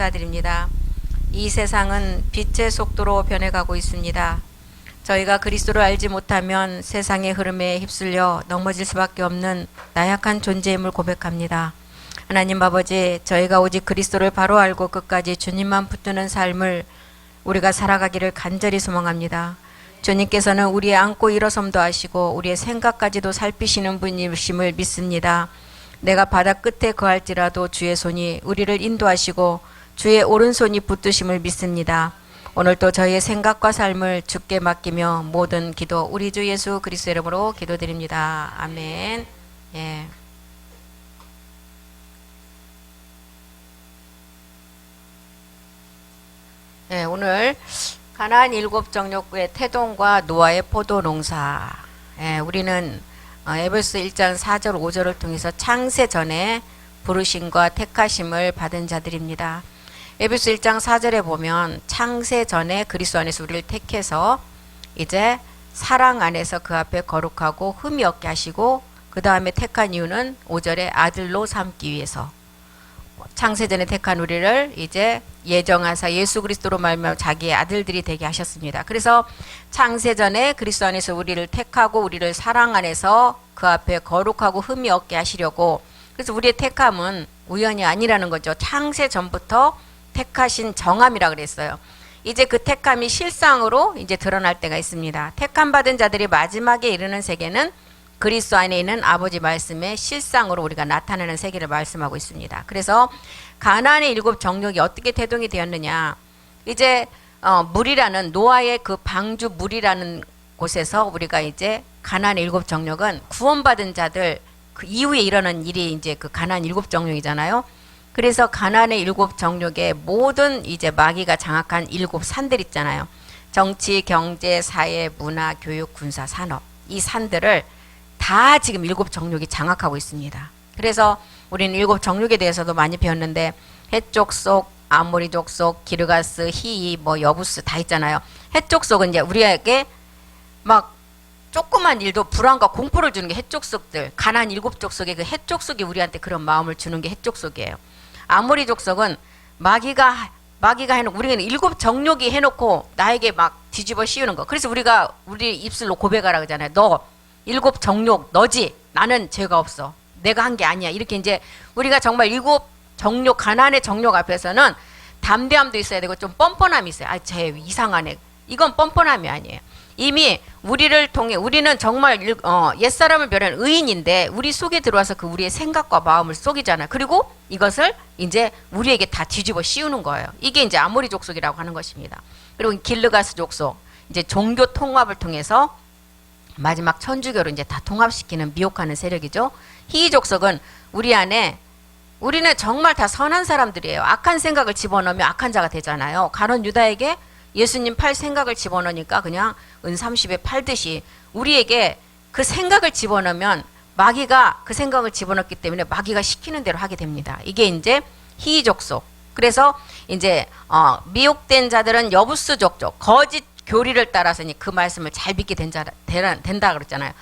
감사드립니다. 이 세상은 빛의 속도로 변해가고 있습니다. 저희가 그리스도를 알지 못하면 세상의 흐름에 휩쓸려 넘어질 수밖에 없는 나약한 존재임을 고백합니다. 하나님 아버지, 저희가 오직 그리스도를 바로 알고 끝까지 주님만 붙드는 삶을 우리가 살아가기를 간절히 소망합니다. 주님께서는 우리의 앉고 일어섬도 하시고 우리의 생각까지도 살피시는 분이심을 믿습니다. 내가 바다 끝에 거할지라도 주의 손이 우리를 인도하시고 주의 오른손이 붙드심을 믿습니다. 오늘도 저희의 생각과 삶을 주께 맡기며 모든 기도 우리 주 예수 그리스도 이름으로 기도드립니다. 아멘. 예. 네, 오늘 가나안 일곱 정욕구의 태동과 노아의 포도 농사. 예, 우리는 에베소 1장 4절 5절을 통해서 창세 전에 부르심과 택하심을 받은 자들입니다. 에베소 1장 4절에 보면 창세 전에 그리스도 안에서 우리를 택해서 이제 사랑 안에서 그 앞에 거룩하고 흠이 없게 하시고, 그 다음에 택한 이유는 5절에 아들로 삼기 위해서, 창세전에 택한 우리를 이제 예정하사 예수 그리스도로 말미암아 자기의 아들들이 되게 하셨습니다. 그래서 창세전에 그리스도 안에서 우리를 택하고 우리를 사랑 안에서 그 앞에 거룩하고 흠이 없게 하시려고, 그래서 우리의 택함은 우연이 아니라는 거죠. 창세전부터 택하신 정함이라 그랬어요. 이제 그 택함이 실상으로 이제 드러날 때가 있습니다. 택함 받은 자들이 마지막에 이르는 세계는 그리스도 안에 있는 아버지 말씀의 실상으로 우리가 나타나는 세계를 말씀하고 있습니다. 그래서 가나안의 일곱 정욕이 어떻게 태동이 되었느냐, 이제 물이라는 노아의 그 방주 물이라는 곳에서 우리가 이제 가나안의 일곱 정욕은 구원받은 자들 그 이후에 일어난 일이 이제 그 가나안 일곱 정욕이잖아요. 그래서 가나안의 일곱 정욕의 모든 이제 마귀가 장악한 일곱 산들 있잖아요. 정치, 경제, 사회, 문화, 교육, 군사, 산업, 이 산들을 다 지금 일곱 정욕이 장악하고 있습니다. 그래서 우리는 일곱 정욕에 대해서도 많이 배웠는데, 해쪽 속, 아모리 족속, 기르가스, 히이, 뭐 여부스 다 있잖아요. 해쪽 속은 이제 우리에게 막 조그만 일도 불안과 공포를 주는 게 해쪽 속들, 가나안 일곱 족속의 그 해쪽 속이 우리한테 그런 마음을 주는 게 해쪽 속이에요. 아모리 족속은 마귀가 해놓고, 우리는 일곱 정욕이 해놓고 나에게 막 뒤집어 씌우는 거. 그래서 우리가 우리 입술로 고백하라 그러잖아요. 너 일곱 정욕 너지, 나는 죄가 없어, 내가 한 게 아니야. 이렇게 이제 우리가 정말 일곱 정욕, 가나안의 정욕 앞에서는 담대함도 있어야 되고 좀 뻔뻔함이 있어요. 아, 쟤 이상하네. 이건 뻔뻔함이 아니에요. 이미 우리를 통해, 우리는 정말 옛사람을 멸한 의인인데 우리 속에 들어와서 그 우리의 생각과 마음을 속이잖아요. 그리고 이것을 이제 우리에게 다 뒤집어 씌우는 거예요. 이게 이제 아모리 족속이라고 하는 것입니다. 그리고 길르가스 족속, 이제 종교 통합을 통해서 마지막 천주교로 이제 다 통합시키는 미혹하는 세력이죠. 히이 족속은 우리 안에, 우리는 정말 다 선한 사람들이에요. 악한 생각을 집어넣으면 악한 자가 되잖아요. 가론 유다에게 예수님 팔 생각을 집어넣으니까 그냥 은30에 팔듯이 우리에게 그 생각을 집어넣으면 마귀가 그 생각을 집어넣기 때문에 마귀가 시키는 대로 하게 됩니다. 이게 이제 히이 족속. 그래서 이제 미혹된 자들은 여부스 족속, 거짓 교리를 따라서니 그 말씀을 잘 믿게 된다 그랬잖아요.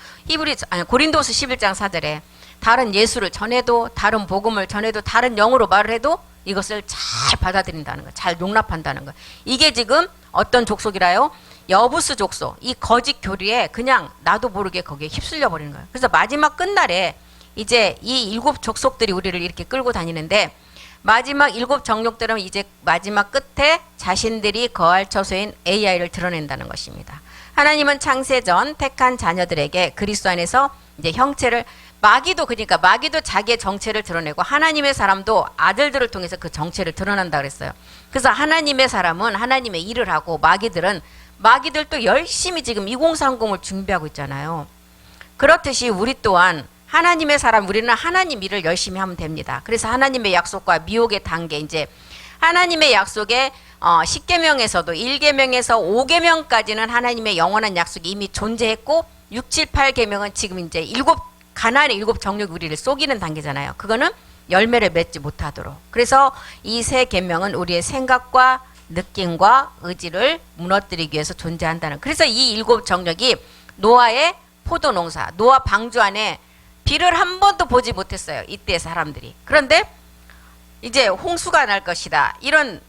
고린도서 11장 4절에 다른 예수를 전해도, 다른 복음을 전해도, 다른 영어로 말을 해도 이것을 잘 받아들인다는 거, 잘 용납한다는 거. 이게 지금 어떤 족속이라요? 여부스 족속. 이 거짓 교리에 그냥 나도 모르게 거기에 휩쓸려 버리는 거예요. 그래서 마지막 끝날에 이제 이 일곱 족속들이 우리를 이렇게 끌고 다니는데, 마지막 일곱 정욕들은 이제 마지막 끝에 자신들이 거할 처소인 AI를 드러낸다는 것입니다. 하나님은 창세전 택한 자녀들에게 그리스도 안에서 이제 형체를, 마귀도 자기의 정체를 드러내고 하나님의 사람도 아들들을 통해서 그 정체를 드러난다 그랬어요. 그래서 하나님의 사람은 하나님의 일을 하고, 마귀들도 열심히 지금 2030을 준비하고 있잖아요. 그렇듯이 우리 또한 하나님의 사람, 우리는 하나님 일을 열심히 하면 됩니다. 그래서 하나님의 약속과 미혹의 단계, 이제 하나님의 약속에 10계명에서도 1계명에서 5계명까지는 하나님의 영원한 약속이 이미 존재했고, 6, 7, 8계명은 지금 이제 가나안의 일곱 정욕이 우리를 속이는 단계잖아요. 그거는 열매를 맺지 못하도록. 그래서 이 세 계명은 우리의 생각과 느낌과 의지를 무너뜨리기 위해서 존재한다는. 그래서 이 일곱 정욕이 노아의 포도 농사, 노아 방주 안에 비를 한 번도 보지 못했어요. 이때 사람들이. 그런데 이제 홍수가 날 것이다. 이런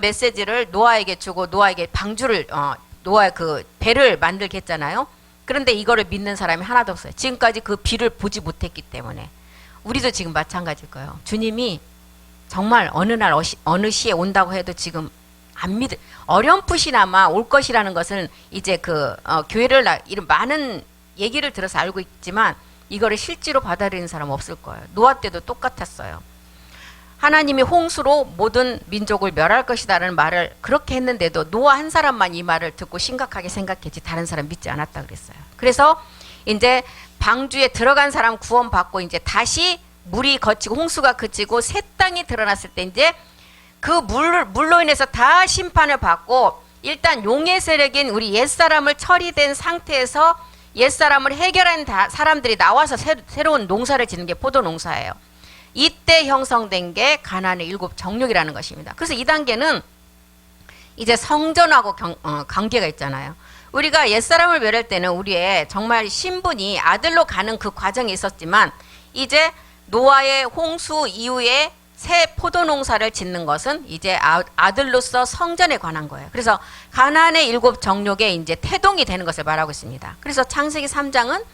메시지를 노아에게 주고 노아에게 방주를 노아의 그 배를 만들게 했잖아요. 그런데 이거를 믿는 사람이 하나도 없어요. 지금까지 그 비를 보지 못했기 때문에. 우리도 지금 마찬가지일 거예요. 주님이 정말 어느 날 어느 시에 온다고 해도 지금 안 믿을, 어렴풋이나마 올 것이라는 것은 이제 교회를 이런 많은 얘기를 들어서 알고 있지만 이거를 실제로 받아들이는 사람은 없을 거예요. 노아 때도 똑같았어요. 하나님이 홍수로 모든 민족을 멸할 것이다라는 말을 그렇게 했는데도 노아 한 사람만 이 말을 듣고 심각하게 생각했지 다른 사람 믿지 않았다 그랬어요. 그래서 이제 방주에 들어간 사람 구원받고 이제 다시 물이 거치고 홍수가 그치고 새 땅이 드러났을 때 이제 그 물로 인해서 다 심판을 받고 일단 용의 세력인 우리 옛사람을 처리된 상태에서 옛사람을 해결한 사람들이 나와서 새로운 농사를 짓는 게 포도 농사예요. 이때 형성된 게 가나안의 7 정욕이라는 것입니다. 그래서 이 단계는 이제 성전하고 관계가 있잖아요. 우리가 옛사람을 멸할 때는 우리의 정말 신분이 아들로 가는 그 과정이 있었지만 이제 노아의 홍수 이후에 새 포도 농사를 짓는 것은 이제 아들로서 성전에 관한 거예요. 그래서 가나안의 7 정욕의 이제 태동이 되는 것을 말하고 있습니다. 그래서 창세기 3장은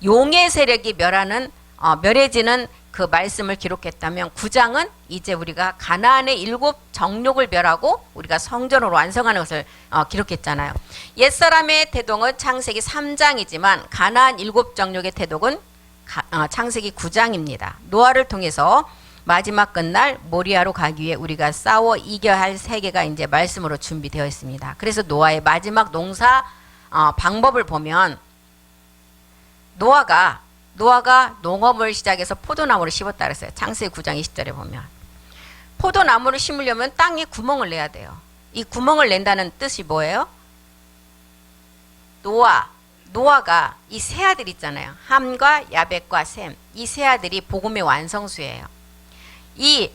용의 세력이 멸해지는 그 말씀을 기록했다면 9장은 이제 우리가 가나안의 7 정욕을 멸하고 우리가 성전으로 완성하는 것을 기록했잖아요. 옛사람의 태동은 창세기 3장이지만 가나안 7 정욕의 태동은 창세기 9장입니다. 노아를 통해서 마지막 끝날 모리아로 가기 위해 우리가 싸워 이겨야 할 세계가 이제 말씀으로 준비되어 있습니다. 그래서 노아의 마지막 농사 방법을 보면 노아가 농업을 시작해서 포도나무를 심었다 그랬어요. 창세기 9장 20절에 보면 포도나무를 심으려면 땅에 구멍을 내야 돼요. 이 구멍을 낸다는 뜻이 뭐예요? 노아가 이 세 아들 있잖아요. 함과 야벳과 셈, 이 세 아들이 복음의 완성수예요. 이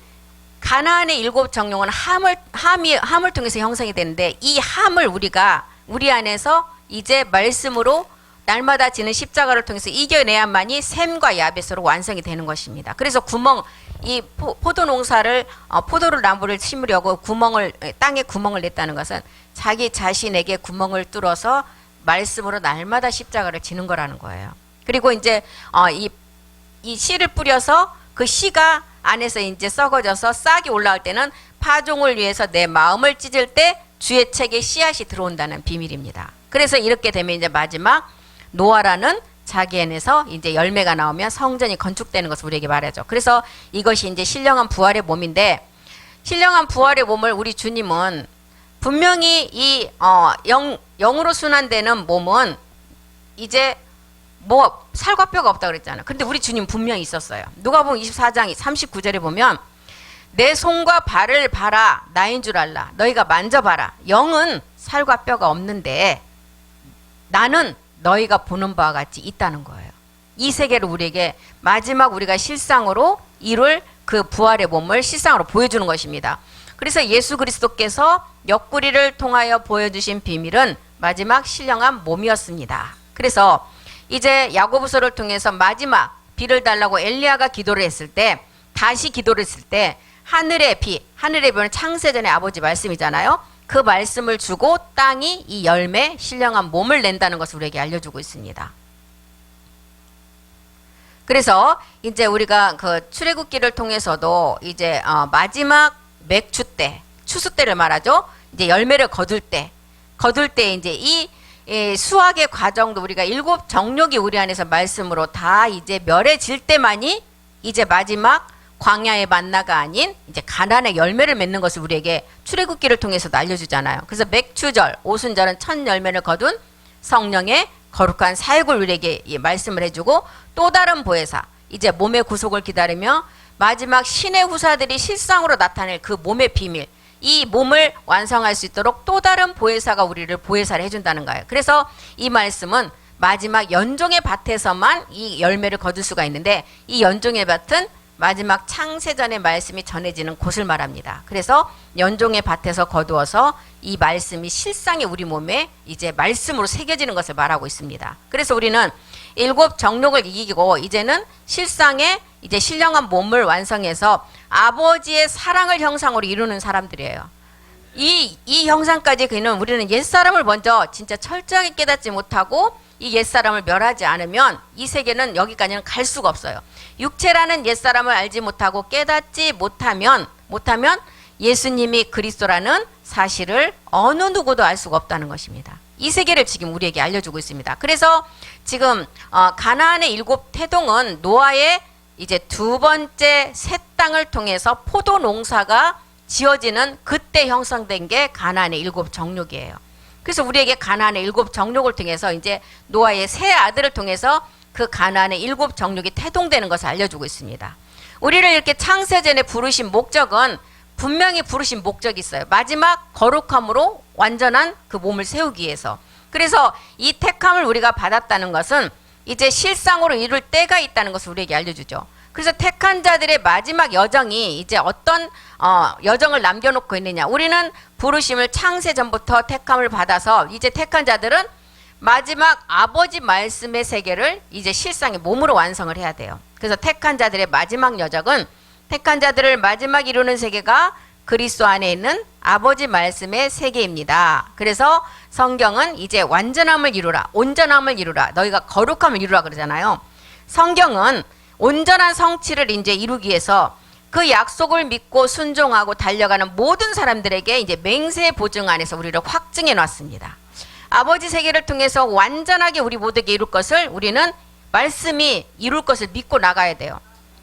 가나안의 7 정욕은 함을 통해서 형성이 되는데 이 함을 우리 안에서 이제 말씀으로 날마다 지는 십자가를 통해서 이겨내야만이 셈과 야벳으로 완성이 되는 것입니다. 그래서 이 포도 농사를 포도를 나무를 심으려고 땅에 구멍을 냈다는 것은 자기 자신에게 구멍을 뚫어서 말씀으로 날마다 십자가를 지는 거라는 거예요. 그리고 이제 이 씨를 뿌려서 그 씨가 안에서 이제 썩어져서 싹이 올라올 때는 파종을 위해서 내 마음을 찢을 때 주의 책에 씨앗이 들어온다는 비밀입니다. 그래서 이렇게 되면 이제 마지막 노아라는 자기 안에서 이제 열매가 나오면 성전이 건축되는 것을 우리에게 말하죠. 그래서 이것이 이제 신령한 부활의 몸인데 신령한 부활의 몸을 우리 주님은 분명히 이 영으로 순환되는 몸은 이제 뭐 살과 뼈가 없다 그랬잖아요. 근데 우리 주님 분명히 있었어요. 누가복음 24장 39절에 보면 내 손과 발을 봐라 나인 줄 알라 너희가 만져봐라 영은 살과 뼈가 없는데 나는 너희가 보는 바와 같이 있다는 거예요. 이 세계를 우리에게 마지막 우리가 실상으로 이룰 그 부활의 몸을 실상으로 보여주는 것입니다. 그래서 예수 그리스도께서 옆구리를 통하여 보여주신 비밀은 마지막 신령한 몸이었습니다. 그래서 이제 야고보서를 통해서 마지막 비를 달라고 엘리야가 기도를 했을 때 다시 기도를 했을 때 하늘의 비는 창세전의 아버지 말씀이잖아요. 그 말씀을 주고 땅이 이 열매 신령한 몸을 낸다는 것을 우리에게 알려주고 있습니다. 그래서 이제 우리가 그 출애굽기를 통해서도 이제 마지막 맥추 때 추수 때를 말하죠. 이제 열매를 거둘 때 이제 이 수확의 과정도 우리가 7 정욕이 우리 안에서 말씀으로 다 이제 멸해질 때만이 이제 마지막 광야의 만나가 아닌 이제 가나안의 열매를 맺는 것을 우리에게 출애굽기를 통해서도 알려주잖아요. 그래서 맥추절, 오순절은 첫 열매를 거둔 성령의 거룩한 사역을 우리에게 말씀을 해주고 또 다른 보혜사, 이제 몸의 구속을 기다리며 마지막 신의 후사들이 실상으로 나타낼 그 몸의 비밀, 이 몸을 완성할 수 있도록 또 다른 보혜사가 우리를 보혜사를 해준다는 거예요. 그래서 이 말씀은 마지막 연종의 밭에서만 이 열매를 거둘 수가 있는데 이 연종의 밭은 마지막 창세전의 말씀이 전해지는 곳을 말합니다. 그래서 연종의 밭에서 거두어서 이 말씀이 실상의 우리 몸에 이제 말씀으로 새겨지는 것을 말하고 있습니다. 그래서 우리는 일곱 정욕을 이기고 이제는 실상의 이제 신령한 몸을 완성해서 아버지의 사랑을 형상으로 이루는 사람들이에요. 이 형상까지 그는 우리는 옛사람을 먼저 진짜 철저하게 깨닫지 못하고 이 옛사람을 멸하지 않으면 이 세계는 여기까지는 갈 수가 없어요. 육체라는 옛사람을 알지 못하고 깨닫지 못하면 예수님이 그리스도라는 사실을 어느 누구도 알 수가 없다는 것입니다. 이 세계를 지금 우리에게 알려주고 있습니다. 그래서 지금 가나안의 일곱 태동은 노아의 이제 두 번째 새 땅을 통해서 포도 농사가 지어지는 그때 형성된 게 가나안의 일곱 정욕이에요. 그래서 우리에게 가나안의 일곱 정욕을 통해서 이제 노아의 새 아들을 통해서 그 가나안의 일곱 정욕이 태동되는 것을 알려주고 있습니다. 우리를 이렇게 창세전에 부르신 목적은 분명히 부르신 목적이 있어요. 마지막 거룩함으로 완전한 그 몸을 세우기 위해서. 그래서 이 택함을 우리가 받았다는 것은 이제 실상으로 이룰 때가 있다는 것을 우리에게 알려주죠. 그래서 택한 자들의 마지막 여정이 이제 어떤 여정을 남겨놓고 있느냐. 우리는 부르심을 창세전부터 택함을 받아서 이제 택한 자들은 마지막 아버지 말씀의 세계를 이제 실상의 몸으로 완성을 해야 돼요. 그래서 택한 자들의 마지막 여정은 택한 자들을 마지막 이루는 세계가 그리스도 안에 있는 아버지 말씀의 세계입니다. 그래서 성경은 이제 완전함을 이루라, 온전함을 이루라, 너희가 거룩함을 이루라 그러잖아요. 성경은 온전한 성취를 이제 이루기 위해서 그 약속을 믿고 순종하고 달려가는 모든 사람들에게 이제 맹세 보증 안에서 우리를 확증해 놨습니다. 아버지 세계를 통해서 완전하게 우리 모두에게 이룰 것을 우리는 말씀이 이룰 것을 믿고 나가야 돼요.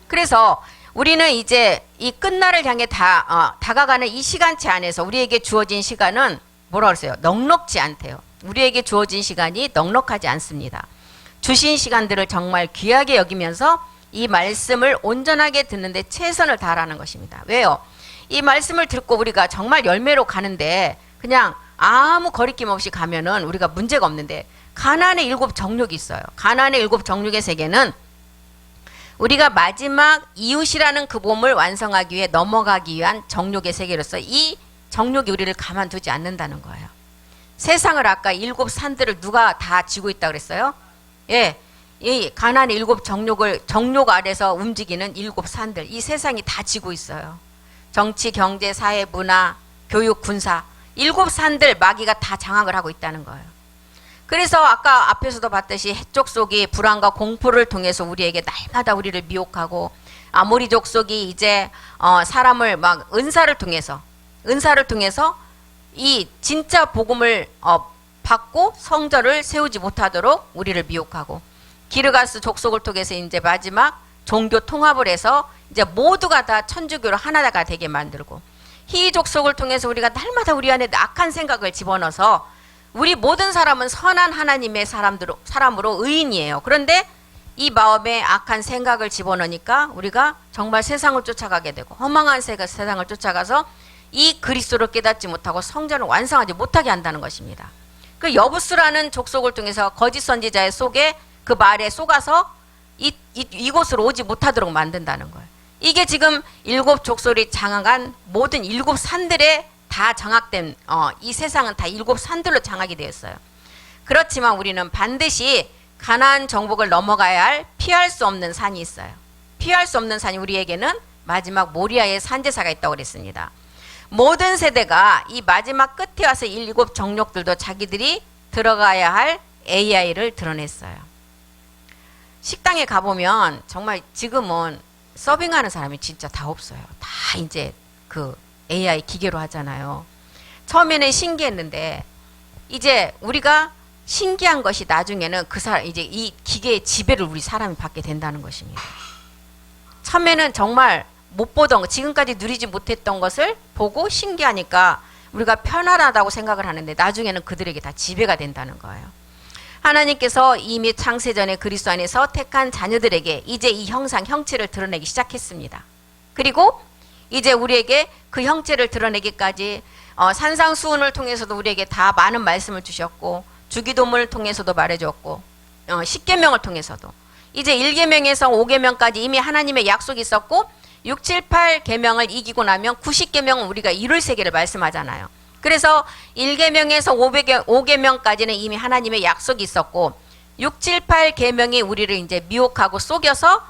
그래서 우리는 이제 이 끝날을 향해 다가가는 이 시간치 안에서 우리에게 주어진 시간은 뭐라 그랬어요? 넉넉지 않대요. 우리에게 주어진 시간이 넉넉하지 않습니다. 주신 시간들을 정말 귀하게 여기면서 이 말씀을 온전하게 듣는데 최선을 다하라는 것입니다. 왜요? 이 말씀을 듣고 우리가 정말 열매로 가는데 그냥 아무 거리낌 없이 가면은 우리가 문제가 없는데 가나안의 일곱 정욕이 있어요. 가나안의 일곱 정욕의 세계는 우리가 마지막 이웃이라는 그 몸을 완성하기 위해 넘어가기 위한 정욕의 세계로서 이 정욕이 우리를 가만두지 않는다는 거예요. 세상을 아까 일곱 산들을 누가 다 쥐고 있다고 그랬어요? 예, 이 가나안의 일곱 정욕 아래서 움직이는 일곱 산들, 이 세상이 다 쥐고 있어요. 정치, 경제, 사회, 문화, 교육, 군사, 일곱 산들 마귀가 다 장악을 하고 있다는 거예요. 그래서 아까 앞에서도 봤듯이 해족 속이 불안과 공포를 통해서 우리에게 날마다 우리를 미혹하고 아모리 족속이 이제 사람을 막 은사를 통해서 이 진짜 복음을 받고 성전을 세우지 못하도록 우리를 미혹하고 기르가스 족속을 통해서 이제 마지막 종교 통합을 해서 이제 모두가 다 천주교로 하나가 되게 만들고 희 족속을 통해서 우리가 날마다 우리 안에 악한 생각을 집어넣어서 우리 모든 사람은 선한 하나님의 사람으로 의인이에요. 그런데 이 마음에 악한 생각을 집어넣으니까 우리가 정말 세상을 쫓아가게 되고 허망한 세상을 쫓아가서 이 그리스도를 깨닫지 못하고 성전을 완성하지 못하게 한다는 것입니다. 그 여부스라는 족속을 통해서 거짓 선지자의 속에 그 말에 속아서 이곳으로 오지 못하도록 만든다는 거예요. 이게 지금 일곱 족속이 장악한 모든 일곱 산들에 다 장악된 이 세상은 다 일곱 산들로 장악이 되었어요. 그렇지만 우리는 반드시 가나안 정복을 넘어가야 할 피할 수 없는 산이 있어요. 피할 수 없는 산이 우리에게는 마지막 모리아의 산제사가 있다고 그랬습니다. 모든 세대가 이 마지막 끝에 와서 일곱 정욕들도 자기들이 들어가야 할 AI를 드러냈어요. 식당에 가보면 정말 지금은 서빙하는 사람이 진짜 다 없어요. 다 이제 그 AI 기계로 하잖아요. 처음에는 신기했는데 이제 우리가 신기한 것이 나중에는 그 사람 이제 이 기계의 지배를 우리 사람이 받게 된다는 것입니다. 처음에는 정말 못 보던 것, 지금까지 누리지 못했던 것을 보고 신기하니까 우리가 편안하다고 생각을 하는데 나중에는 그들에게 다 지배가 된다는 거예요. 하나님께서 이미 창세전에 그리스도 안에서 택한 자녀들에게 이제 이 형체를 드러내기 시작했습니다. 그리고 이제 우리에게 그 형체를 드러내기까지 산상수훈을 통해서도 우리에게 다 많은 말씀을 주셨고 주기도문을 통해서도 말해줬고 십계명을 통해서도 이제 1계명에서 5계명까지 이미 하나님의 약속이 있었고 6, 7, 8계명을 이기고 나면 90계명은 우리가 이룰 세계를 말씀하잖아요. 그래서 1계명에서 5계명까지는 이미 하나님의 약속이 있었고 6, 7, 8 계명이 우리를 이제 미혹하고 속여서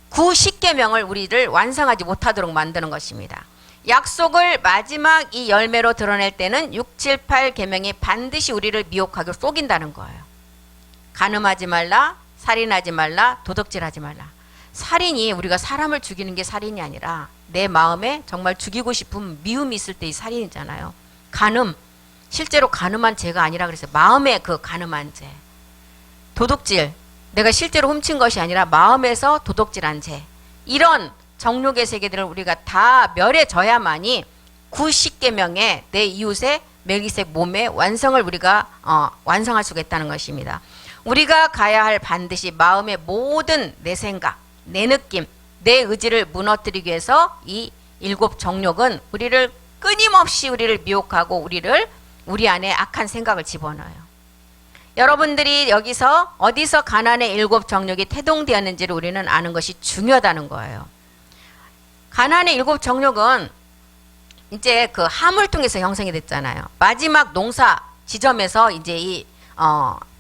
9, 10계명을 우리를 완성하지 못하도록 만드는 것입니다. 약속을 마지막 이 열매로 드러낼 때는 6, 7, 8 계명이 반드시 우리를 미혹하고 속인다는 거예요. 간음하지 말라, 살인하지 말라, 도둑질하지 말라. 살인이 우리가 사람을 죽이는 게 살인이 아니라 내 마음에 정말 죽이고 싶은 미움이 있을 때 이 살인이잖아요. 간음, 실제로 간음한 죄가 아니라 그랬어요. 마음의 그 간음한 죄. 도둑질, 내가 실제로 훔친 것이 아니라 마음에서 도둑질한 죄. 이런 정욕의 세계들을 우리가 다 멸해져야만이 90계명의 내 이웃의 멜기세덱 몸의 완성을 우리가 완성할 수가 있다는 것입니다. 우리가 가야 할 반드시 마음의 모든 내 생각, 내 느낌, 내 의지를 무너뜨리기 위해서 이 7 정욕은 우리를 끊임없이 우리를 미혹하고 우리 안에 악한 생각을 집어넣어요. 여러분들이 여기서 어디서 가난의 7 정욕이 태동되었는지를 우리는 아는 것이 중요하다는 거예요. 가난의 7 정욕은 이제 그 함을 통해서 형성이 됐잖아요. 마지막 농사 지점에서 이제 이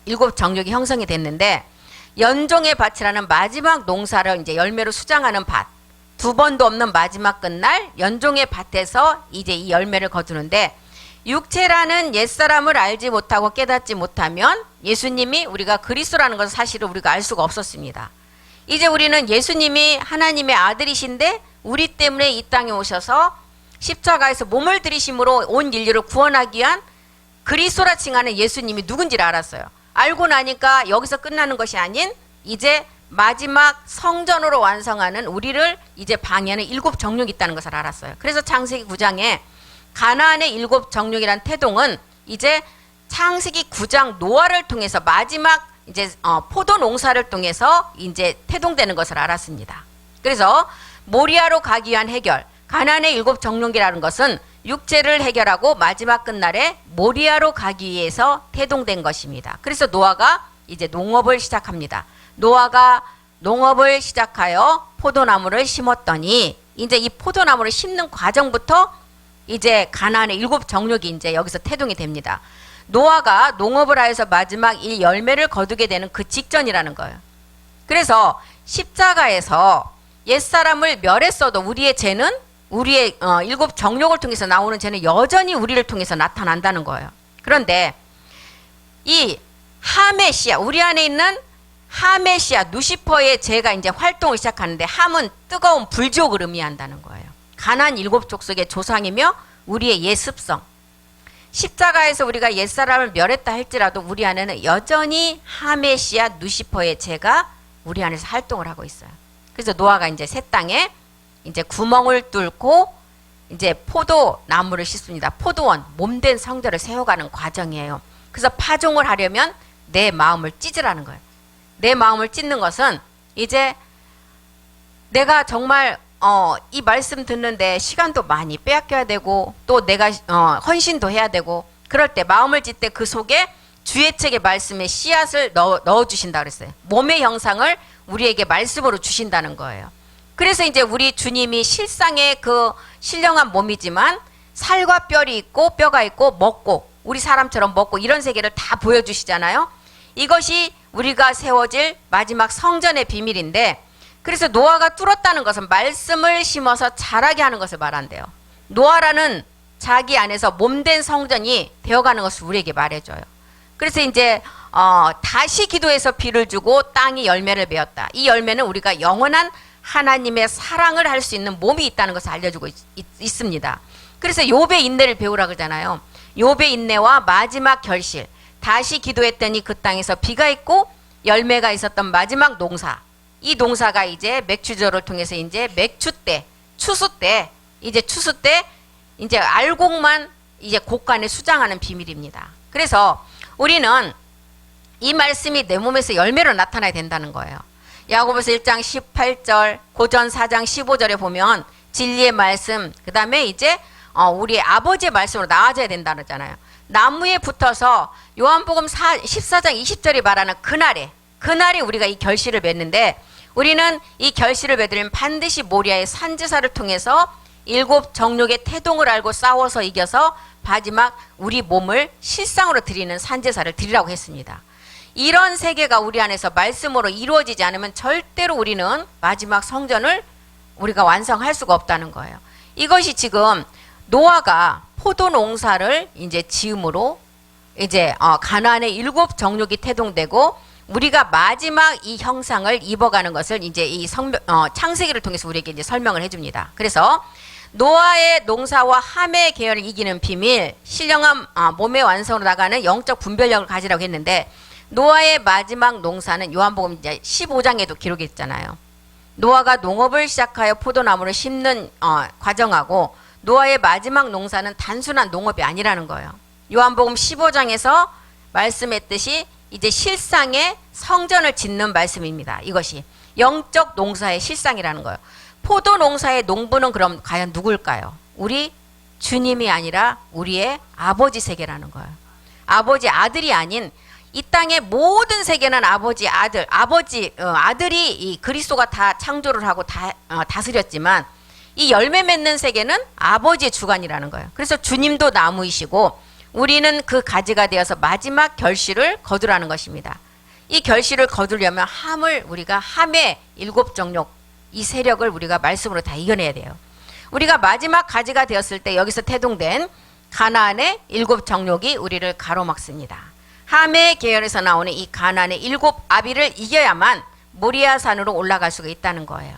7 정욕이 형성이 됐는데, 연종의 밭이라는 마지막 농사를 이제 열매로 수장하는 밭, 2번도 없는 마지막 끝날 연종의 밭에서 이제 이 열매를 거두는데, 육체라는 옛사람을 알지 못하고 깨닫지 못하면 예수님이 우리가 그리스도라는 것을 사실은 우리가 알 수가 없었습니다. 이제 우리는 예수님이 하나님의 아들이신데 우리 때문에 이 땅에 오셔서 십자가에서 몸을 들이심으로 온 인류를 구원하기 위한 그리스도라 칭하는 예수님이 누군지를 알았어요. 알고 나니까 여기서 끝나는 것이 아닌 이제 마지막 성전으로 완성하는 우리를 이제 방해하는 7 정욕이 있다는 것을 알았어요. 그래서 창세기 9장에 가나안의 7 정욕이란 태동은 이제 창세기 9장 노아를 통해서 마지막 이제 포도 농사를 통해서 이제 태동되는 것을 알았습니다. 그래서 모리아로 가기 위한 해결, 가나안의 7 정욕이라는 것은 육체를 해결하고 마지막 끝날에 모리아로 가기 위해서 태동된 것입니다. 그래서 노아가 이제 농업을 시작합니다. 노아가 농업을 시작하여 포도나무를 심었더니 이제 이 포도나무를 심는 과정부터 이제 가나안의 7 정욕이 이제 여기서 태동이 됩니다. 노아가 농업을 하여서 마지막 이 열매를 거두게 되는 그 직전이라는 거예요. 그래서 십자가에서 옛사람을 멸했어도 우리의 죄는 우리의 7 정욕을 통해서 나오는 죄는 여전히 우리를 통해서 나타난다는 거예요. 그런데 이 하메시아, 우리 안에 있는 하메시아, 누시퍼의 죄가 이제 활동을 시작하는데, 함은 뜨거운 불지옥을 의미한다는 거예요. 가나안 7족 속의 조상이며 우리의 옛 습성. 십자가에서 우리가 옛사람을 멸했다 할지라도 우리 안에는 여전히 하메시아, 누시퍼의 죄가 우리 안에서 활동을 하고 있어요. 그래서 노아가 이제 새 땅에 이제 구멍을 뚫고 이제 포도나무를 심습니다. 포도원, 몸된 성전을 세워가는 과정이에요. 그래서 파종을 하려면 내 마음을 찢으라는 거예요. 내 마음을 찢는 것은 이제 내가 정말 이 말씀 듣는데 시간도 많이 빼앗겨야 되고 또 내가 헌신도 해야 되고, 그럴 때 마음을 찢을 때 그 속에 주의 책의 말씀에 씨앗을 넣어주신다 그랬어요. 몸의 형상을 우리에게 말씀으로 주신다는 거예요. 그래서 이제 우리 주님이 실상의 그 신령한 몸이지만 살과 뼈이 있고 뼈가 있고 먹고 우리 사람처럼 먹고 이런 세계를 다 보여주시잖아요. 이것이 우리가 세워질 마지막 성전의 비밀인데, 그래서 노아가 뚫었다는 것은 말씀을 심어서 자라게 하는 것을 말한대요. 노아라는 자기 안에서 몸된 성전이 되어가는 것을 우리에게 말해줘요. 그래서 이제 다시 기도해서 비를 주고 땅이 열매를 맺었다. 이 열매는 우리가 영원한 하나님의 사랑을 할 수 있는 몸이 있다는 것을 알려주고 있습니다. 그래서 욥의 인내를 배우라 그러잖아요. 욥의 인내와 마지막 결실, 다시 기도했더니 그 땅에서 비가 있고 열매가 있었던 마지막 농사, 이 농사가 이제 맥추절을 통해서 이제 맥추 때, 추수 때 이제 알곡만 이제 곡간에 수장하는 비밀입니다. 그래서 우리는 이 말씀이 내 몸에서 열매로 나타나야 된다는 거예요. 야고보서 1장 18절, 고전 4장 15절에 보면 진리의 말씀, 그 다음에 이제 우리 아버지의 말씀으로 나아져야 된다 그러잖아요. 나무에 붙어서 요한복음 14장 20절이 말하는 그날에 우리가 이 결실을 맺는데, 우리는 이 결실을 맺으려면 반드시 모리아의 산제사를 통해서 7 정욕의 태동을 알고 싸워서 이겨서 마지막 우리 몸을 실상으로 드리는 산제사를 드리라고 했습니다. 이런 세계가 우리 안에서 말씀으로 이루어지지 않으면 절대로 우리는 마지막 성전을 우리가 완성할 수가 없다는 거예요. 이것이 지금 노아가 포도 농사를 이제 지음으로 이제 가나안의 7 정욕이 태동되고 우리가 마지막 이 형상을 입어가는 것을 이제 이 창세기를 통해서 우리에게 이제 설명을 해줍니다. 그래서 노아의 농사와 함의 계열을 이기는 비밀, 신령한 몸의 완성으로 나가는 영적 분별력을 가지라고 했는데 노아의 마지막 농사는 요한복음 이제 15장에도 기록했잖아요. 노아가 농업을 시작하여 포도나무를 심는 과정하고 노아의 마지막 농사는 단순한 농업이 아니라는 거예요. 요한복음 15장에서 말씀했듯이 이제 실상의 성전을 짓는 말씀입니다. 이것이 영적 농사의 실상이라는 거예요. 포도 농사의 농부는 그럼 과연 누굴까요? 우리 주님이 아니라 우리의 아버지 세계라는 거예요. 아버지 아들이 아닌 이 땅의 모든 세계는 아버지 아들, 아들이 이 그리스도가 다 창조를 하고 다스렸지만 이 열매 맺는 세계는 아버지의 주관이라는 거예요. 그래서 주님도 나무이시고 우리는 그 가지가 되어서 마지막 결실을 거두라는 것입니다. 이 결실을 거두려면 우리가 함의 7 정욕, 이 세력을 우리가 말씀으로 다 이겨내야 돼요. 우리가 마지막 가지가 되었을 때 여기서 태동된 가나안의 7 정욕이 우리를 가로막습니다. 함의 계열에서 나오는 이 가나안의 7 아비를 이겨야만 모리아 산으로 올라갈 수가 있다는 거예요.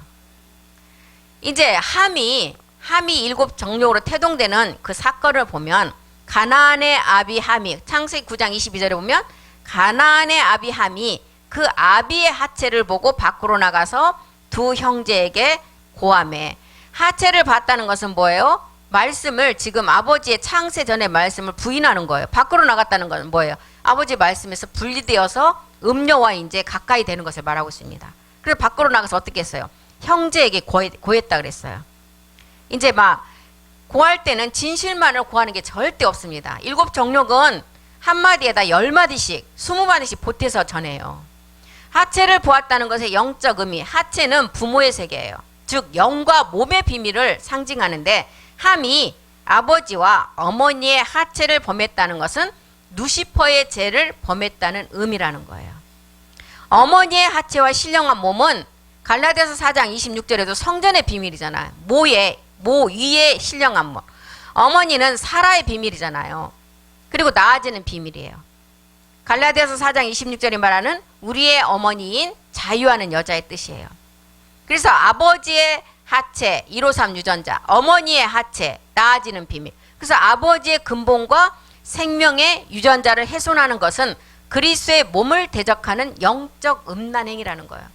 이제 함이 7 정욕으로 태동되는 그 사건을 보면 가나안의 아비 함이 창세기 9장 22절에 보면 가나안의 아비 함이 그 아비의 하체를 보고 밖으로 나가서 두 형제에게 고하매. 하체를 봤다는 것은 뭐예요? 말씀을 지금 아버지의 창세 전의 말씀을 부인하는 거예요. 밖으로 나갔다는 것은 뭐예요? 아버지 말씀에서 분리되어서 음녀와 이제 가까이 되는 것을 말하고 있습니다. 그래서 밖으로 나가서 어떻게 했어요? 형제에게 고했다 그랬어요. 이제 막 고할 때는 진실만을 고하는 게 절대 없습니다. 7 정욕은 한마디에다 10마디씩 20마디씩 보태서 전해요. 하체를 보았다는 것의 영적 의미, 하체는 부모의 세계예요. 즉 영과 몸의 비밀을 상징하는데 함이 아버지와 어머니의 하체를 범했다는 것은 누시퍼의 죄를 범했다는 의미라는 거예요. 어머니의 하체와 신령한 몸은 갈라디아서 4장 26절에도 성전의 비밀이잖아요. 모 위에 신령한 몸. 어머니는 사라의 비밀이잖아요. 그리고 나아지는 비밀이에요. 갈라디아서 4장 26절이 말하는 우리의 어머니인 자유하는 여자의 뜻이에요. 그래서 아버지의 하체 153 유전자, 어머니의 하체 나아지는 비밀. 그래서 아버지의 근본과 생명의 유전자를 훼손하는 것은 그리스도의 몸을 대적하는 영적 음란행위라는 거예요.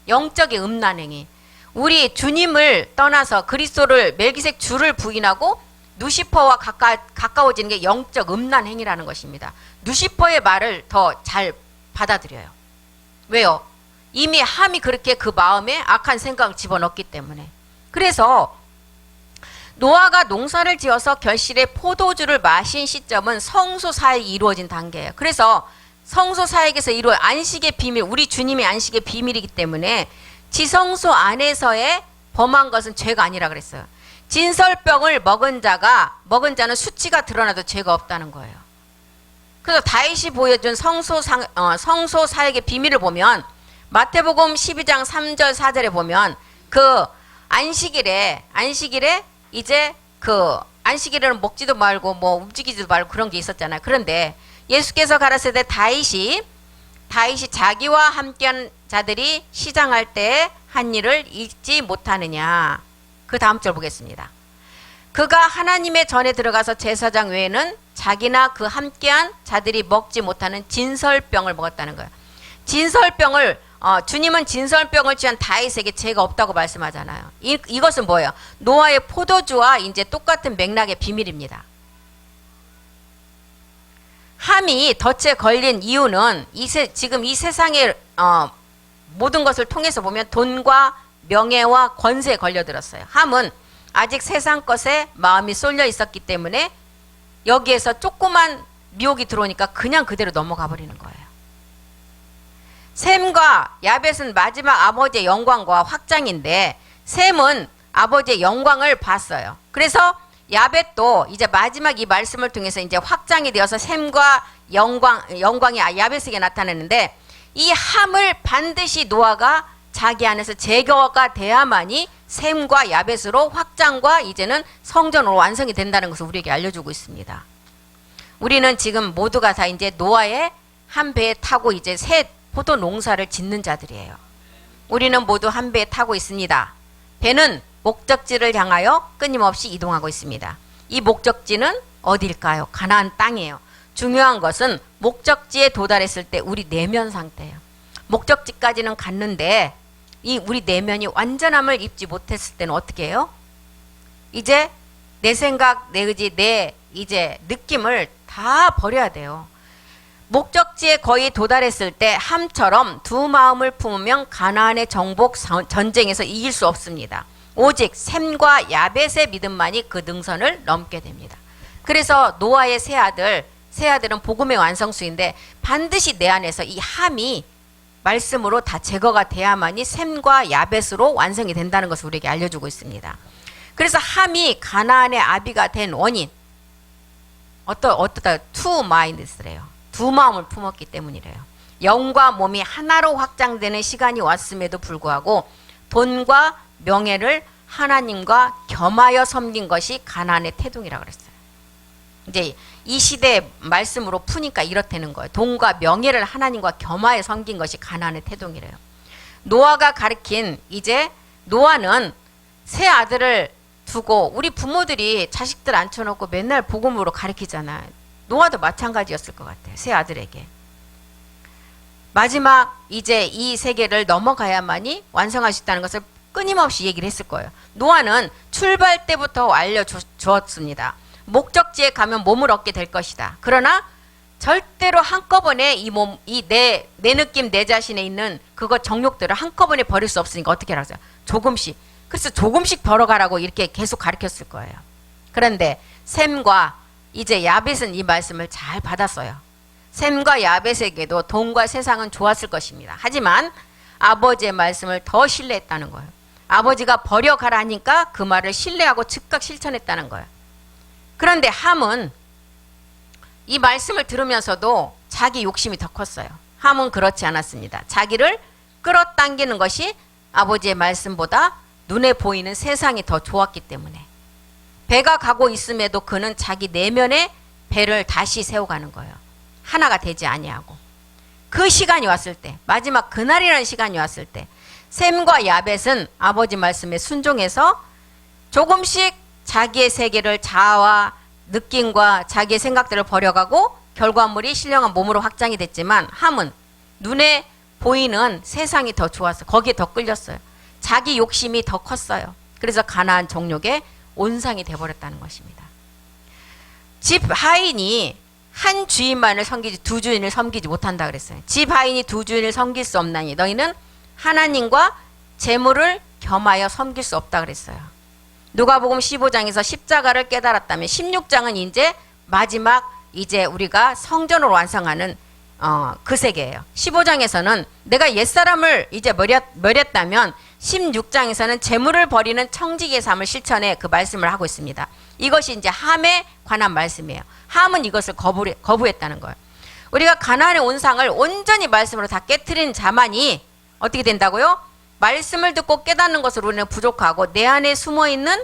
영적인 음란행위. 우리 주님을 떠나서 그리스도를 멜기색 주를 부인하고 누시퍼와 가까워지는 게 영적 음란행위라는 것입니다. 누시퍼의 말을 더 잘 받아들여요. 왜요? 이미 함이 그렇게 그 마음에 악한 생각을 집어넣기 때문에. 그래서 노아가 농사를 지어서 결실의 포도주를 마신 시점은 성소 사역이 이루어진 단계예요. 그래서 성소 사역에서 이루어진 안식의 비밀, 우리 주님의 안식의 비밀이기 때문에 지성소 안에서의 범한 것은 죄가 아니라 그랬어요. 진설병을 먹은 자는 수치가 드러나도 죄가 없다는 거예요. 그래서 다윗이 보여준 성소 사역의 비밀을 보면 마태복음 12장 3절 4절에 보면 그 안식일에 이제 그 안식일에는 먹지도 말고 뭐 움직이지도 말고 그런 게 있었잖아요. 그런데 예수께서 가라사대 다윗이 자기와 함께한 자들이 시장할 때 한 일을 잊지 못하느냐. 그 다음 절 보겠습니다. 그가 하나님의 전에 들어가서 제사장 외에는 자기나 그 함께한 자들이 먹지 못하는 진설병을 먹었다는 거예요. 진설병을 주님은 진설병을 취한 다윗에게 죄가 없다고 말씀하잖아요. 이것은 뭐예요? 노아의 포도주와 이제 똑같은 맥락의 비밀입니다. 함이 덫에 걸린 이유는 지금 이 세상의 모든 것을 통해서 보면 돈과 명예와 권세에 걸려들었어요. 함은 아직 세상 것에 마음이 쏠려 있었기 때문에 여기에서 조그만 미혹이 들어오니까 그냥 그대로 넘어가 버리는 거예요. 셈과 야벳은 마지막 아버지의 영광과 확장인데 셈은 아버지의 영광을 봤어요. 그래서 야벳도 이제 마지막 이 말씀을 통해서 이제 확장이 되어서 셈과 영광이 야벳에게 나타나는데 이 함을 반드시 노아가 자기 안에서 제거가 돼야만이 셈과 야벳으로 확장과 이제는 성전으로 완성이 된다는 것을 우리에게 알려주고 있습니다. 우리는 지금 모두가 다 이제 노아의 한 배에 타고 이제 새 포도 농사를 짓는 자들이에요. 우리는 모두 한 배에 타고 있습니다. 배는 목적지를 향하여 끊임없이 이동하고 있습니다. 이 목적지는 어딜까요? 가나안 땅이에요. 중요한 것은 목적지에 도달했을 때 우리 내면 상태예요. 목적지까지는 갔는데 이 우리 내면이 완전함을 입지 못했을 때는 어떻게 해요? 이제 내 생각, 내 의지, 내 이제 느낌을 다 버려야 돼요. 목적지에 거의 도달했을 때 함처럼 두 마음을 품으면 가나안의 정복 전쟁에서 이길 수 없습니다. 오직 셈과 야벳의 믿음만이 그 능선을 넘게 됩니다. 그래서 노아의 세 아들은 복음의 완성수인데 반드시 내 안에서 이 함이 말씀으로 다 제거가 돼야만이 셈과 야벳으로 완성이 된다는 것을 우리에게 알려주고 있습니다. 그래서 함이 가나안의 아비가 된 원인 어떠다 two minds래요. 두 마음을 품었기 때문이래요. 영과 몸이 하나로 확장되는 시간이 왔음에도 불구하고 돈과 명예를 하나님과 겸하여 섬긴 것이 가나안의 태동이라고 그랬어요. 이제 이 시대의 말씀으로 푸니까 이렇다는 거예요. 돈과 명예를 하나님과 겸하여 섬긴 것이 가나안의 태동이래요. 노아가 가르친 이제 노아는 세 아들을 두고 우리 부모들이 자식들 앉혀놓고 맨날 복음으로 가르치잖아요. 노아도 마찬가지였을 것 같아요. 세 아들에게. 마지막 이제 이 세계를 넘어가야만이 완성할 수 있다는 것을 끊임없이 얘기를 했을 거예요. 노아는 출발 때부터 알려주었습니다. 목적지에 가면 몸을 얻게 될 것이다. 그러나 절대로 한꺼번에 내 느낌, 내 자신에 있는 그거 정욕들을 한꺼번에 버릴 수 없으니까 어떻게 하라고요? 조금씩. 그래서 조금씩 벌어가라고 이렇게 계속 가르쳤을 거예요. 그런데 셈과 이제 야벳은 이 말씀을 잘 받았어요. 셈과 야벳에게도 돈과 세상은 좋았을 것입니다. 하지만 아버지의 말씀을 더 신뢰했다는 거예요. 아버지가 버려가라 하니까 그 말을 신뢰하고 즉각 실천했다는 거예요. 그런데 함은 이 말씀을 들으면서도 자기 욕심이 더 컸어요. 함은 그렇지 않았습니다. 자기를 끌어당기는 것이 아버지의 말씀보다 눈에 보이는 세상이 더 좋았기 때문에 배가 가고 있음에도 그는 자기 내면의 배를 다시 세워가는 거예요. 하나가 되지 아니하고. 그 시간이 왔을 때, 마지막 그날이라는 시간이 왔을 때 셈과 야벳은 아버지 말씀에 순종해서 조금씩 자기의 세계를 자아와 느낌과 자기의 생각들을 버려가고 결과물이 신령한 몸으로 확장이 됐지만 함은 눈에 보이는 세상이 더 좋았어요. 거기에 더 끌렸어요. 자기 욕심이 더 컸어요. 그래서 가나안 정욕의 온상이 돼버렸다는 것입니다. 집 하인이 한 주인만을 섬기지 두 주인을 섬기지 못한다 그랬어요. 집 하인이 두 주인을 섬길 수 없나니 너희는 하나님과 재물을 겸하여 섬길 수 없다 그랬어요. 누가복음 15장에서 십자가를 깨달았다면 16장은 이제 마지막 이제 우리가 성전으로 완성하는 그 세계예요. 15장에서는 내가 옛사람을 이제 버렸다면 16장에서는 재물을 버리는 청지기의 삶을 실천해 그 말씀을 하고 있습니다. 이것이 이제 함에 관한 말씀이에요. 함은 이것을 거부했다는 거예요. 우리가 가나안의 온상을 온전히 말씀으로 다 깨트린 자만이 어떻게 된다고요? 말씀을 듣고 깨닫는 것으로 우리는 부족하고 내 안에 숨어있는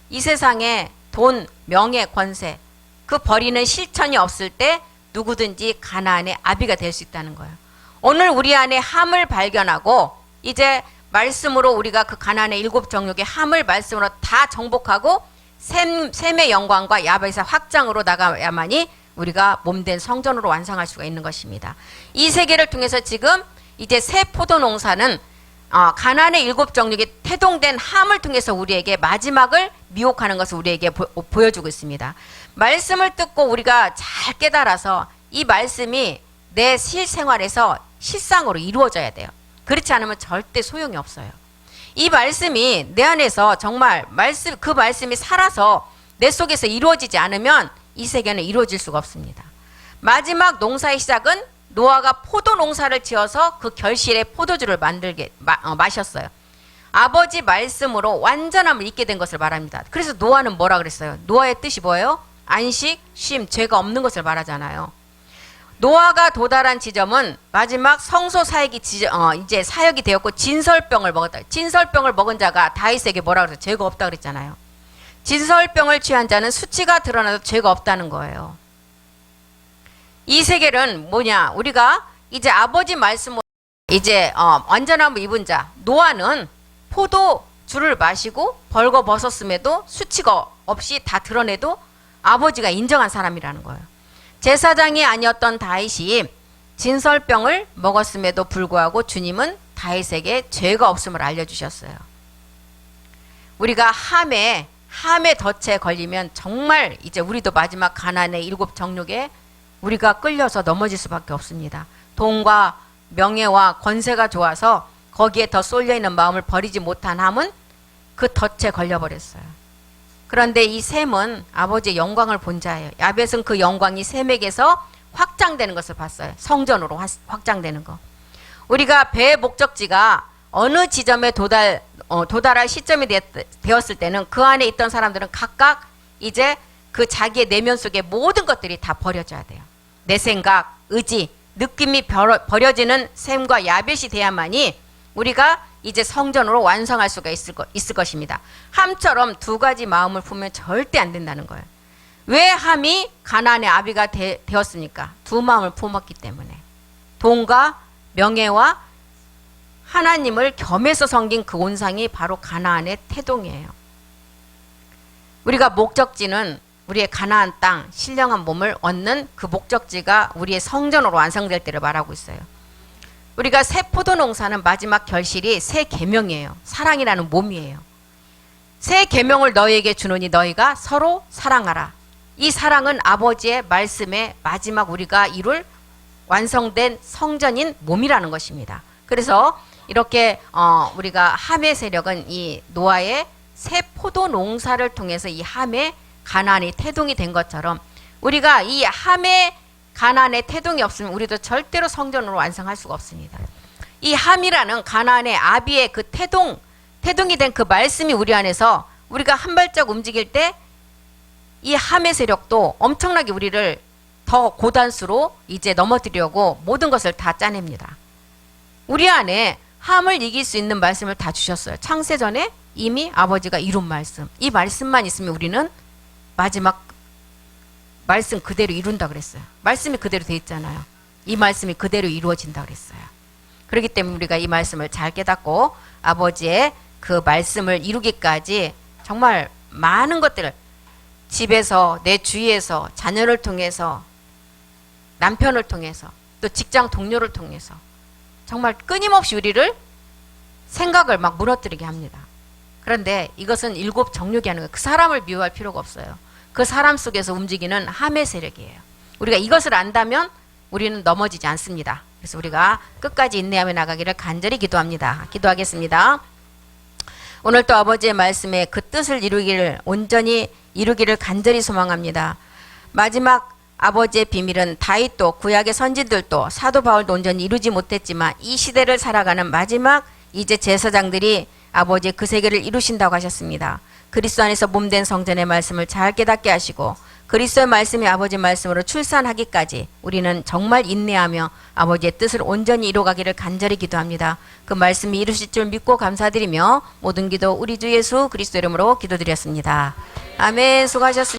이 세상의 돈, 명예, 권세 그 버리는 실천이 없을 때 누구든지 가나안의 아비가 될 수 있다는 거예요. 오늘 우리 안에 함을 발견하고 이제 말씀으로 우리가 그 가나안의 일곱 정욕의 함을 말씀으로 다 정복하고 셈의 영광과 야벳의 확장으로 나가야만이 우리가 몸된 성전으로 완성할 수가 있는 것입니다. 이 세계를 통해서 지금 이제 새 포도 농사는 가나안의 일곱 정욕이 태동된 함을 통해서 우리에게 마지막을 미혹하는 것을 우리에게 보여주고 있습니다. 말씀을 듣고 우리가 잘 깨달아서 이 말씀이 내 실생활에서 실상으로 이루어져야 돼요. 그렇지 않으면 절대 소용이 없어요. 이 말씀이 내 안에서 정말 그 말씀이 살아서 내 속에서 이루어지지 않으면 이 세계는 이루어질 수가 없습니다. 마지막 농사의 시작은 노아가 포도 농사를 지어서 그 결실의 포도주를 마셨어요. 아버지 말씀으로 완전함을 잊게 된 것을 말합니다. 그래서 노아는 뭐라 그랬어요? 노아의 뜻이 뭐예요? 안식, 쉼, 죄가 없는 것을 말하잖아요. 노아가 도달한 지점은 마지막 성소 사역이 이제 사역이 되었고 진설병을 먹었다. 진설병을 먹은 자가 다윗에게 뭐라 그랬어요? 죄가 없다 그랬잖아요. 진설병을 취한 자는 수치가 드러나도 죄가 없다는 거예요. 이 세계는 뭐냐? 우리가 이제 아버지 말씀으로 이제 완전함을 입은 자 노아는 포도주를 마시고 벌거벗었음에도 수치가 없이 다 드러내도 아버지가 인정한 사람이라는 거예요. 제사장이 아니었던 다윗이 진설병을 먹었음에도 불구하고 주님은 다윗에게 죄가 없음을 알려주셨어요. 우리가 함에 덫에 걸리면 정말 이제 우리도 마지막 가나안의 7 정욕에 우리가 끌려서 넘어질 수밖에 없습니다. 돈과 명예와 권세가 좋아서 거기에 더 쏠려있는 마음을 버리지 못한 함은 그 덫에 걸려버렸어요. 그런데 이 셈은 아버지의 영광을 본 자예요. 야벳은 그 영광이 셈에게서 확장되는 것을 봤어요. 성전으로 확장되는 거. 우리가 배의 목적지가 어느 지점에 도달할 시점이 되었을 때는 그 안에 있던 사람들은 각각 이제 그 자기의 내면 속에 모든 것들이 다 버려져야 돼요. 내 생각, 의지, 느낌이 버려지는 셈과 야벳이 돼야만이 우리가 이제 성전으로 완성할 수가 있을 것입니다. 함처럼 두 가지 마음을 품으면 절대 안 된다는 거예요. 왜 함이 가나안의 아비가 되었습니까? 두 마음을 품었기 때문에. 돈과 명예와 하나님을 겸해서 섬긴 그 온상이 바로 가나안의 태동이에요. 우리가 목적지는 우리의 가나안 땅, 신령한 몸을 얻는 그 목적지가 우리의 성전으로 완성될 때를 말하고 있어요. 우리가 새 포도농사는 마지막 결실이 새 계명이에요. 사랑이라는 몸이에요. 새 계명을 너희에게 주노니 너희가 서로 사랑하라. 이 사랑은 아버지의 말씀에 마지막 우리가 이룰 완성된 성전인 몸이라는 것입니다. 그래서 이렇게 우리가 함의 세력은 이 노아의 새 포도농사를 통해서 이 함의 가나안이 태동이 된 것처럼 우리가 이 함의 가나안의 태동이 없으면 우리도 절대로 성전으로 완성할 수가 없습니다. 이 함이라는 가나안의 아비의 그 태동이 된 그 말씀이 우리 안에서 우리가 한 발짝 움직일 때 이 함의 세력도 엄청나게 우리를 더 고단수로 이제 넘어뜨리려고 모든 것을 다 짜냅니다. 우리 안에 함을 이길 수 있는 말씀을 다 주셨어요. 창세전에 이미 아버지가 이룬 말씀. 이 말씀만 있으면 우리는 마지막 말씀 그대로 이룬다 그랬어요. 말씀이 그대로 돼 있잖아요. 이 말씀이 그대로 이루어진다 그랬어요. 그렇기 때문에 우리가 이 말씀을 잘 깨닫고 아버지의 그 말씀을 이루기까지 정말 많은 것들을 집에서 내 주위에서 자녀를 통해서 남편을 통해서 또 직장 동료를 통해서 정말 끊임없이 우리를 생각을 막 무너뜨리게 합니다. 그런데 이것은 7 정욕이 하는 거예요. 그 사람을 미워할 필요가 없어요. 그 사람 속에서 움직이는 함의 세력이에요. 우리가 이것을 안다면 우리는 넘어지지 않습니다. 그래서 우리가 끝까지 인내하며 나가기를 간절히 기도합니다. 기도하겠습니다. 오늘 또 아버지의 말씀에 그 뜻을 온전히 이루기를 간절히 소망합니다. 마지막 아버지의 비밀은 다윗도 구약의 선지들도 사도 바울도 온전히 이루지 못했지만 이 시대를 살아가는 마지막 이제 제사장들이 아버지의 그 세계를 이루신다고 하셨습니다. 그리스도 안에서 몸된 성전의 말씀을 잘 깨닫게 하시고 그리스도의 말씀이 아버지 말씀으로 출산하기까지 우리는 정말 인내하며 아버지의 뜻을 온전히 이루어가기를 간절히 기도합니다. 그 말씀이 이루실 줄 믿고 감사드리며 모든 기도 우리 주 예수 그리스도 이름으로 기도드렸습니다. 아멘. 수고하셨습니다.